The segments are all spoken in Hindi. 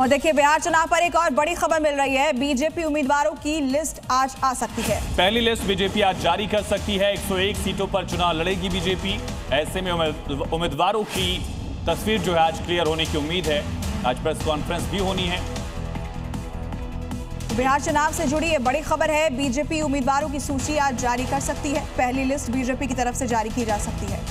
और देखिए, बिहार चुनाव पर एक और बड़ी खबर मिल रही है। बीजेपी उम्मीदवारों की लिस्ट आज आ सकती है। पहली लिस्ट बीजेपी आज जारी कर सकती है। 101 सीटों पर चुनाव लड़ेगी बीजेपी। ऐसे में उम्मीदवारों की तस्वीर जो है आज क्लियर होने की उम्मीद है। आज प्रेस कॉन्फ्रेंस भी होनी है। बिहार चुनाव से जुड़ी ये बड़ी खबर है। बीजेपी उम्मीदवारों की सूची आज जारी कर सकती है। पहली लिस्ट बीजेपी की तरफ से जारी की जा सकती है।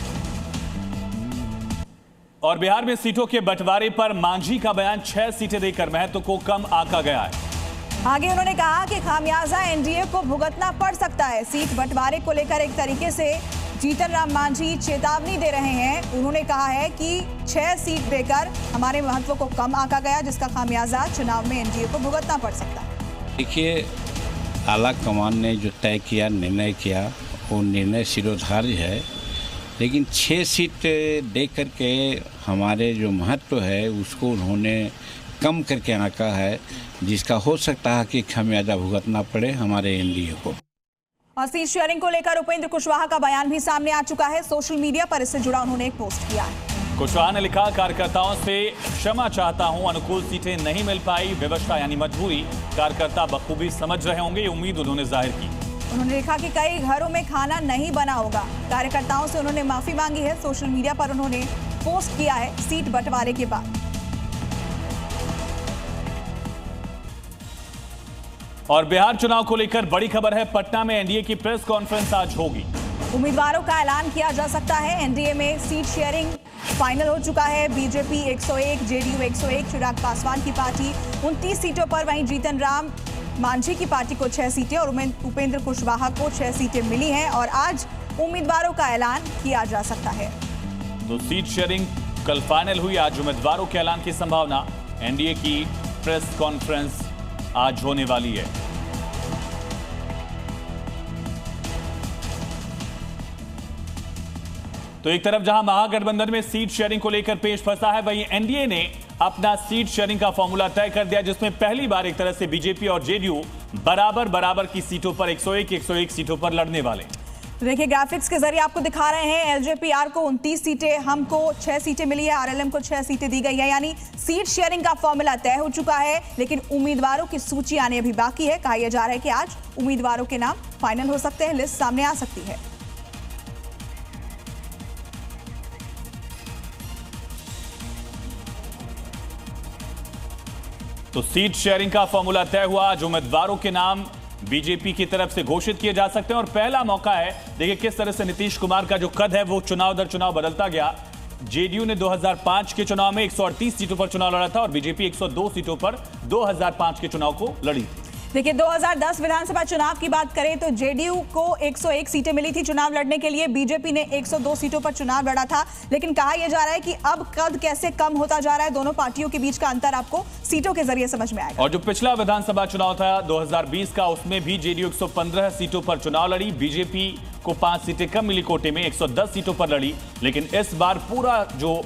और बिहार में सीटों के बंटवारे पर मांझी का बयान, 6 सीटें देकर महत्व को कम आंका गया है। आगे उन्होंने कहा कि खामियाजा एनडीए को भुगतना पड़ सकता है। सीट बंटवारे को लेकर एक तरीके से जीतन राम मांझी चेतावनी दे रहे हैं। उन्होंने कहा है कि 6 सीट देकर हमारे महत्व को कम आंका गया, जिसका खामियाजा चुनाव में एनडीए को भुगतना पड़ सकता है। देखिए, आला कमान ने जो तय किया, निर्णय किया, वो निर्णय सिरोधार्य है, लेकिन 6 सीट दे करके हमारे जो महत्व है उसको उन्होंने कम करके आंका है, जिसका हो सकता है कि खामियाजा भुगतना पड़े हमारे एनडीए को। और सीट शेयरिंग को लेकर उपेंद्र कुशवाहा का बयान भी सामने आ चुका है। सोशल मीडिया पर इससे जुड़ा उन्होंने एक पोस्ट किया है। कुशवाहा ने लिखा, कार्यकर्ताओं से क्षमा चाहता हूं, अनुकूल सीटें नहीं मिल पाई, व्यवस्था यानी मजबूरी कार्यकर्ता बखूबी समझ रहे होंगे, ये उम्मीद उन्होंने जाहिर की। उन्होंने लिखा कि कई घरों में खाना नहीं बना होगा। कार्यकर्ताओं से उन्होंने माफी मांगी है। सोशल मीडिया पर उन्होंने पोस्ट किया है सीट बंटवारे के बाद। और बिहार चुनाव को लेकर बड़ी खबर है। पटना में एनडीए की प्रेस कॉन्फ्रेंस आज होगी। उम्मीदवारों का ऐलान किया जा सकता है। एनडीए में सीट शेयरिंग फाइनल हो चुका है। बीजेपी 101, जेडीयू 101, चिराग पासवान की पार्टी 29 सीटों पर, वहीं जीतन राम मांझी की पार्टी को 6 सीटें और उपेंद्र कुशवाहा को 6 सीटें मिली हैं। और आज उम्मीदवारों का ऐलान किया जा सकता है। तो सीट शेयरिंग कल फाइनल हुई, आज उम्मीदवारों के ऐलान की संभावना। एनडीए की प्रेस कॉन्फ्रेंस आज होने वाली है। तो एक तरफ जहां महागठबंधन में सीट शेयरिंग को लेकर पेश फंसा है, वहीं एनडीए ने अपना सीट शेयरिंग का फॉर्मूला तय कर दिया, जिसमें पहली बार एक तरह से बीजेपी और जेडीयू बराबर की सीटों पर 101 सीटों पर लड़ने वाले। देखिए, ग्राफिक्स के जरिए आपको दिखा रहे हैं। एलजेपीआर को 29 सीटें, हमको 6 सीटें मिली है, आरएलएम को 6 सीटें दी गई है। यानी सीट शेयरिंग का फॉर्मूला तय हो चुका है, लेकिन उम्मीदवारों की सूची आने अभी बाकी है। कहा यह जा रहा है कि आज उम्मीदवारों के नाम फाइनल हो सकते हैं, लिस्ट सामने आ सकती है। तो सीट शेयरिंग का फॉर्मूला तय हुआ। आज उम्मीदवारों के नाम बीजेपी की तरफ से घोषित किए जा सकते हैं और पहला मौका है। देखिए किस तरह से नीतीश कुमार का जो कद है वो चुनाव दर चुनाव बदलता गया। जेडीयू ने 2005 के चुनाव में 138 सीटों पर चुनाव लड़ा था और बीजेपी 102 सीटों पर 2005 के चुनाव को लड़ी थी। देखिए, 2010 विधानसभा चुनाव की बात करें तो जेडीयू को 101 सीटें मिली थी चुनाव लड़ने के लिए। बीजेपी ने 102 सीटों पर चुनाव लड़ा था, लेकिन कहा यह जा रहा है कि अब कद कैसे कम होता जा रहा है। दोनों पार्टियों के बीच का अंतर आपको सीटों के जरिए समझ में आएगा। और जो पिछला विधानसभा चुनाव था 2020 का, उसमें भी जेडीयू 115 सीटों पर चुनाव लड़ी। बीजेपी को 5 सीटें कम मिली, कोटे में 110 सीटों पर लड़ी। लेकिन इस बार पूरा जो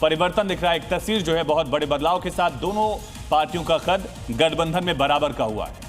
परिवर्तन दिख रहा है, एक तस्वीर जो है बहुत बड़े बदलाव के साथ, दोनों पार्टियों का कद गठबंधन में बराबर का हुआ है।